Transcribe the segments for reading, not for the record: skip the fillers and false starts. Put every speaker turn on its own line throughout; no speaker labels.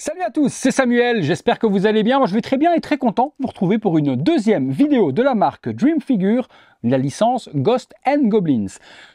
Salut à tous, c'est Samuel, j'espère que vous allez bien. Moi je vais très bien et très content de vous retrouver pour une deuxième vidéo de la marque Dream Figure, la licence Ghosts and Goblins.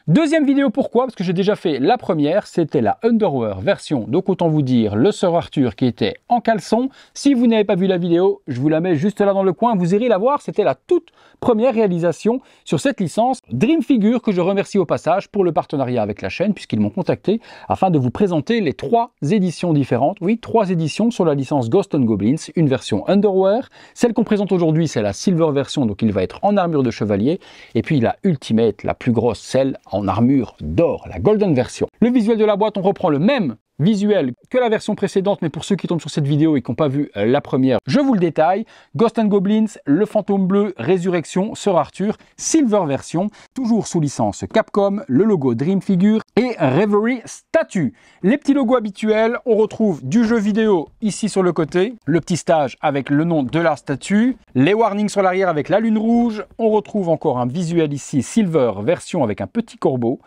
Deuxième vidéo, pourquoi? Parce que j'ai déjà fait la première, c'était la Underwear version, donc autant vous dire le Sir Arthur qui était en caleçon. Si vous n'avez pas vu la vidéo, je vous la mets juste là dans le coin, vous irez la voir, c'était la toute première réalisation sur cette licence Dream Figure, que je remercie au passage pour le partenariat avec la chaîne, puisqu'ils m'ont contacté afin de vous présenter les 3 éditions différentes. Oui, 3 éditions sur la licence Ghosts and Goblins, une version Underwear. Celle qu'on présente aujourd'hui, c'est la Silver version, donc il va être en armure de chevalier. Et puis la Ultimate, la plus grosse, celle en armure d'or, la Golden version. Le visuel de la boîte, on reprend le même visuel que la version précédente, mais pour ceux qui tombent sur cette vidéo et qui n'ont pas vu la première, je vous le détaille. Ghosts and Goblins, le fantôme bleu, Résurrection, Sir Arthur, Silver version, toujours sous licence Capcom, le logo Dream Figure et Reverie Statue. Les petits logos habituels, on retrouve du jeu vidéo ici sur le côté, le petit stage avec le nom de la statue, les warnings sur l'arrière avec la lune rouge, on retrouve encore un visuel ici Silver version avec un petit corbeau,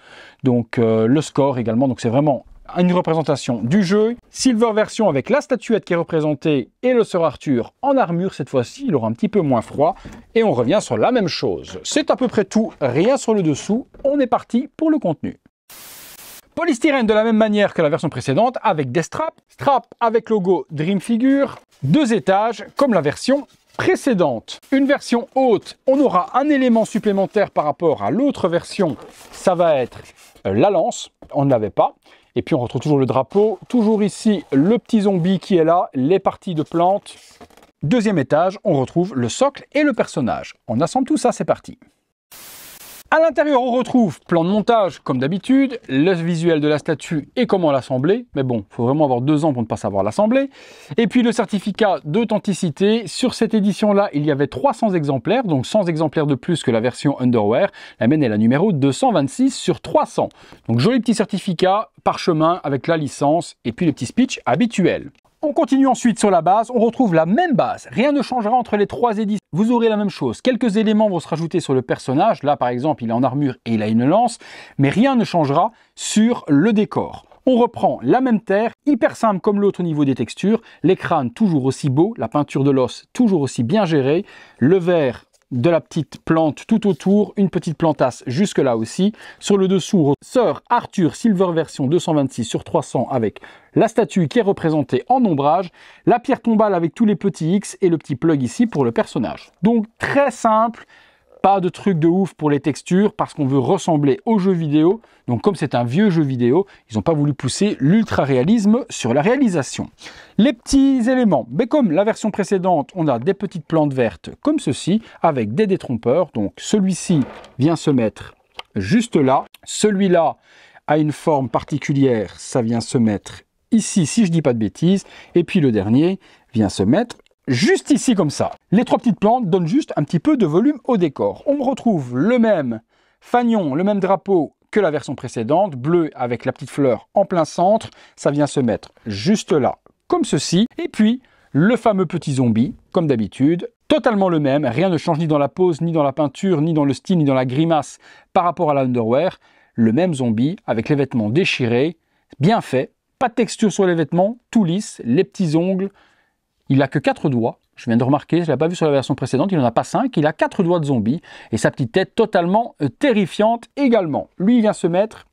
donc le score également, donc c'est vraiment une représentation du jeu. Silver version avec la statuette qui est représentée et le Sir Arthur en armure. Cette fois-ci, il aura un petit peu moins froid. Et on revient sur la même chose. C'est à peu près tout, rien sur le dessous. On est parti pour le contenu. Polystyrène de la même manière que la version précédente avec des straps. Straps avec logo Dream Figure. 2 étages comme la version précédente. Une version haute, on aura un élément supplémentaire par rapport à l'autre version. Ça va être la lance. On ne l'avait pas. Et puis on retrouve toujours le drapeau, toujours ici le petit zombie qui est là, les parties de plantes. Deuxième étage, on retrouve le socle et le personnage. On assemble tout ça, c'est parti. À l'intérieur, on retrouve plan de montage comme d'habitude, le visuel de la statue et comment l'assembler. Mais bon, il faut vraiment avoir 2 ans pour ne pas savoir l'assembler. Et puis le certificat d'authenticité. Sur cette édition-là, il y avait 300 exemplaires, donc 100 exemplaires de plus que la version Underwear. La mienne est la numéro 226 sur 300. Donc joli petit certificat, parchemin avec la licence et puis le petit speech habituel. On continue ensuite sur la base, on retrouve la même base, rien ne changera entre les 3 éditions. Vous aurez la même chose, quelques éléments vont se rajouter sur le personnage, là par exemple il est en armure et il a une lance, mais rien ne changera sur le décor. On reprend la même terre, hyper simple comme l'autre au niveau des textures, les crânes toujours aussi beaux, la peinture de l'os toujours aussi bien gérée, le vert de la petite plante tout autour, une petite plantasse jusque là aussi. Sur le dessous, Sir Arthur Silver version 226 sur 300 avec la statue qui est représentée en ombrage, la pierre tombale avec tous les petits X et le petit plug ici pour le personnage. Donc très simple, pas de truc de ouf pour les textures parce qu'on veut ressembler au jeu vidéo. Donc comme c'est un vieux jeu vidéo, ils n'ont pas voulu pousser l'ultra-réalisme sur la réalisation. Les petits éléments, mais comme la version précédente, on a des petites plantes vertes comme ceci avec des détrompeurs. Donc celui-ci vient se mettre juste là. Celui-là a une forme particulière, ça vient se mettre ici si je dis pas de bêtises. Et puis le dernier vient se mettre juste ici comme ça. Les 3 petites plantes donnent juste un petit peu de volume au décor. On retrouve le même fanion, le même drapeau que la version précédente, bleu avec la petite fleur en plein centre. Ça vient se mettre juste là, comme ceci. Et puis, le fameux petit zombie, comme d'habitude, totalement le même. Rien ne change ni dans la pose, ni dans la peinture, ni dans le style, ni dans la grimace par rapport à la Underwear. Le même zombie avec les vêtements déchirés, bien fait. Pas de texture sur les vêtements, tout lisse, les petits ongles. Il n'a que 4 doigts, je viens de remarquer, je ne l'ai pas vu sur la version précédente, il n'en a pas 5, il a 4 doigts de zombie, et sa petite tête totalement terrifiante également. Lui, il vient se mettre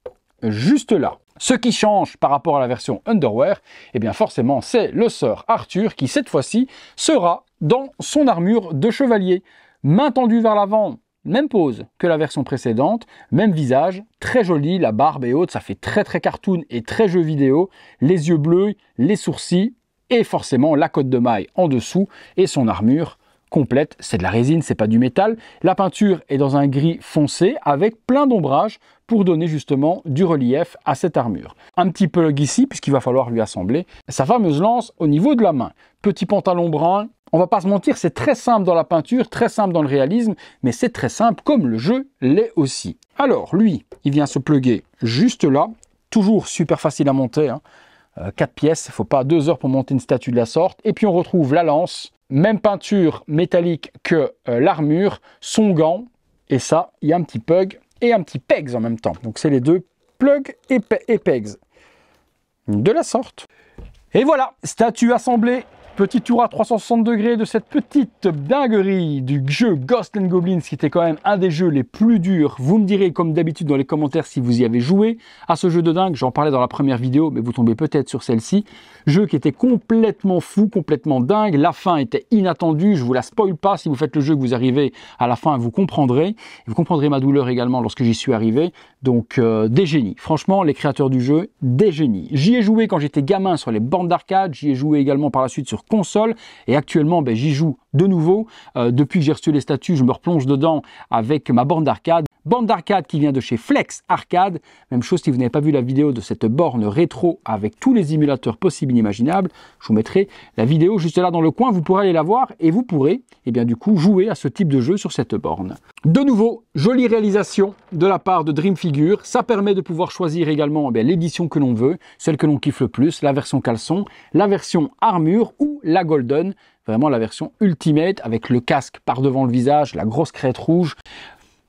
juste là. Ce qui change par rapport à la version Underwear, eh bien forcément, c'est le Sir Arthur qui, cette fois-ci, sera dans son armure de chevalier. Main tendue vers l'avant, même pose que la version précédente, même visage, très joli, la barbe est haute, ça fait très cartoon et très jeu vidéo, les yeux bleus, les sourcils, et forcément la cotte de maille en dessous et son armure complète. C'est de la résine, c'est pas du métal. La peinture est dans un gris foncé avec plein d'ombrage pour donner justement du relief à cette armure. Un petit plug ici puisqu'il va falloir lui assembler sa fameuse lance au niveau de la main. Petit pantalon brun. On va pas se mentir, c'est très simple dans la peinture, très simple dans le réalisme, mais c'est très simple comme le jeu l'est aussi. Alors lui, il vient se plugger juste là, toujours super facile à monter, hein. 4 pièces, il ne faut pas 2 heures pour monter une statue de la sorte. Et puis on retrouve la lance, même peinture métallique que l'armure, son gant. Et ça, il y a un petit plug et un petit pegs en même temps. Donc c'est les deux, plug et pegs. De la sorte. Et voilà, statue assemblée. Petit tour à 360 degrés de cette petite dinguerie du jeu Ghosts and Goblins, qui était quand même un des jeux les plus durs. Vous me direz comme d'habitude dans les commentaires si vous y avez joué à ce jeu de dingue. J'en parlais dans la première vidéo, mais vous tombez peut-être sur celle-ci. Jeu qui était complètement fou, complètement dingue. La fin était inattendue, je vous la spoil pas. Si vous faites le jeu, que vous arrivez à la fin, vous comprendrez. Vous comprendrez ma douleur également lorsque j'y suis arrivé. Donc des génies. Franchement, les créateurs du jeu, des génies. J'y ai joué quand j'étais gamin sur les bornes d'arcade. J'y ai joué également par la suite sur console, et actuellement j'y joue de nouveau. Depuis que j'ai reçu les statues, je me replonge dedans avec ma borne d'arcade qui vient de chez Flex Arcade. Même chose si vous n'avez pas vu la vidéo de cette borne rétro avec tous les émulateurs possibles et imaginables, je vous mettrai la vidéo juste là dans le coin, vous pourrez aller la voir et vous pourrez du coup jouer à ce type de jeu sur cette borne. De nouveau, jolie réalisation de la part de Dream Figure. Ça permet de pouvoir choisir également l'édition que l'on veut, celle que l'on kiffe le plus, la version caleçon, la version armure ou la golden, vraiment la version ultimate avec le casque par devant le visage, la grosse crête rouge.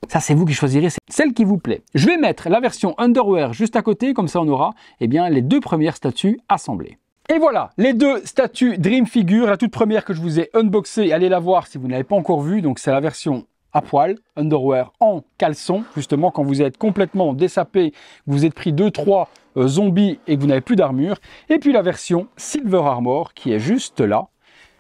Ça, c'est vous qui choisirez celle qui vous plaît. Je vais mettre la version Underwear juste à côté, comme ça on aura les deux premières statues assemblées. Et voilà, les deux statues Dream Figure. La toute première que je vous ai unboxée, allez la voir si vous n'avez pas encore vu. Donc c'est la version à poil, Underwear en caleçon, justement quand vous êtes complètement dessapé, vous êtes pris 2-3 zombies et que vous n'avez plus d'armure. Et puis la version Silver Armor qui est juste là.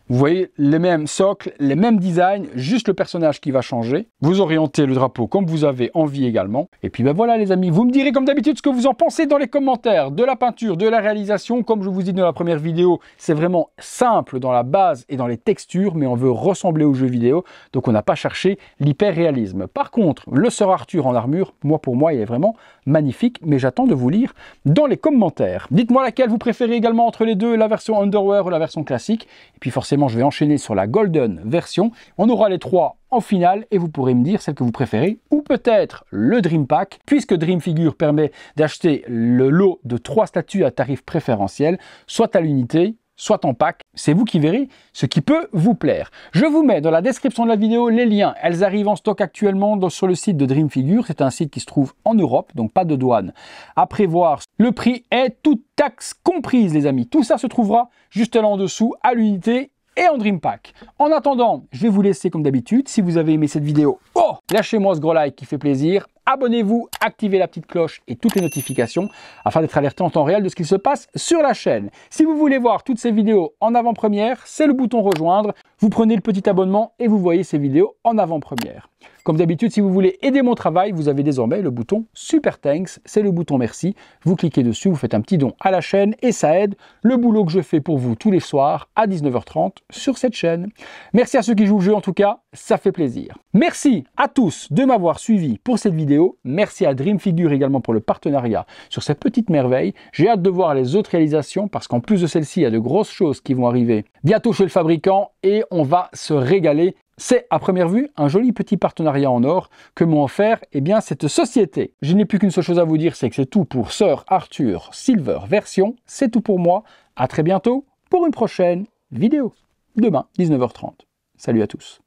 Vous voyez les mêmes socles, les mêmes designs, juste le personnage qui va changer. Vous orientez le drapeau comme vous avez envie également. Et puis voilà les amis, vous me direz comme d'habitude ce que vous en pensez dans les commentaires de la peinture, de la réalisation. Comme je vous ai dit dans la première vidéo, c'est vraiment simple dans la base et dans les textures, mais on veut ressembler aux jeux vidéo. Donc on n'a pas cherché l'hyper-réalisme. Par contre, le Sir Arthur en armure, pour moi, il est vraiment magnifique, mais j'attends de vous lire dans les commentaires. Dites-moi laquelle vous préférez également entre les deux, la version Underwear ou la version classique. Et puis forcément, je vais enchaîner sur la Golden version. On aura les trois en finale et vous pourrez me dire celle que vous préférez ou peut-être le Dream Pack, puisque Dream Figure permet d'acheter le lot de 3 statues à tarif préférentiel, soit à l'unité, soit en pack. C'est vous qui verrez ce qui peut vous plaire. Je vous mets dans la description de la vidéo les liens. Elles arrivent en stock actuellement sur le site de Dream Figure. C'est un site qui se trouve en Europe, donc pas de douane à prévoir. Le prix est toute taxe comprise, les amis. Tout ça se trouvera juste là en dessous à l'unité et en Dream Pack. En attendant, je vais vous laisser comme d'habitude. Si vous avez aimé cette vidéo, lâchez-moi ce gros like qui fait plaisir. Abonnez-vous, activez la petite cloche et toutes les notifications afin d'être alerté en temps réel de ce qu'il se passe sur la chaîne. Si vous voulez voir toutes ces vidéos en avant-première, c'est le bouton rejoindre. Vous prenez le petit abonnement et vous voyez ces vidéos en avant-première. Comme d'habitude, si vous voulez aider mon travail, vous avez désormais le bouton Super Thanks, c'est le bouton merci. Vous cliquez dessus, vous faites un petit don à la chaîne et ça aide le boulot que je fais pour vous tous les soirs à 19h30 sur cette chaîne. Merci à ceux qui jouent le jeu en tout cas, ça fait plaisir. Merci à tous de m'avoir suivi pour cette vidéo. Merci à Dream Figure également pour le partenariat sur cette petite merveille. J'ai hâte de voir les autres réalisations parce qu'en plus de celle-ci, il y a de grosses choses qui vont arriver bientôt chez le fabricant et on va se régaler. C'est à première vue un joli petit partenariat en or que m'ont offert cette société. Je n'ai plus qu'une seule chose à vous dire, c'est que c'est tout pour Sir Arthur Silver version. C'est tout pour moi. À très bientôt pour une prochaine vidéo. Demain, 19h30. Salut à tous.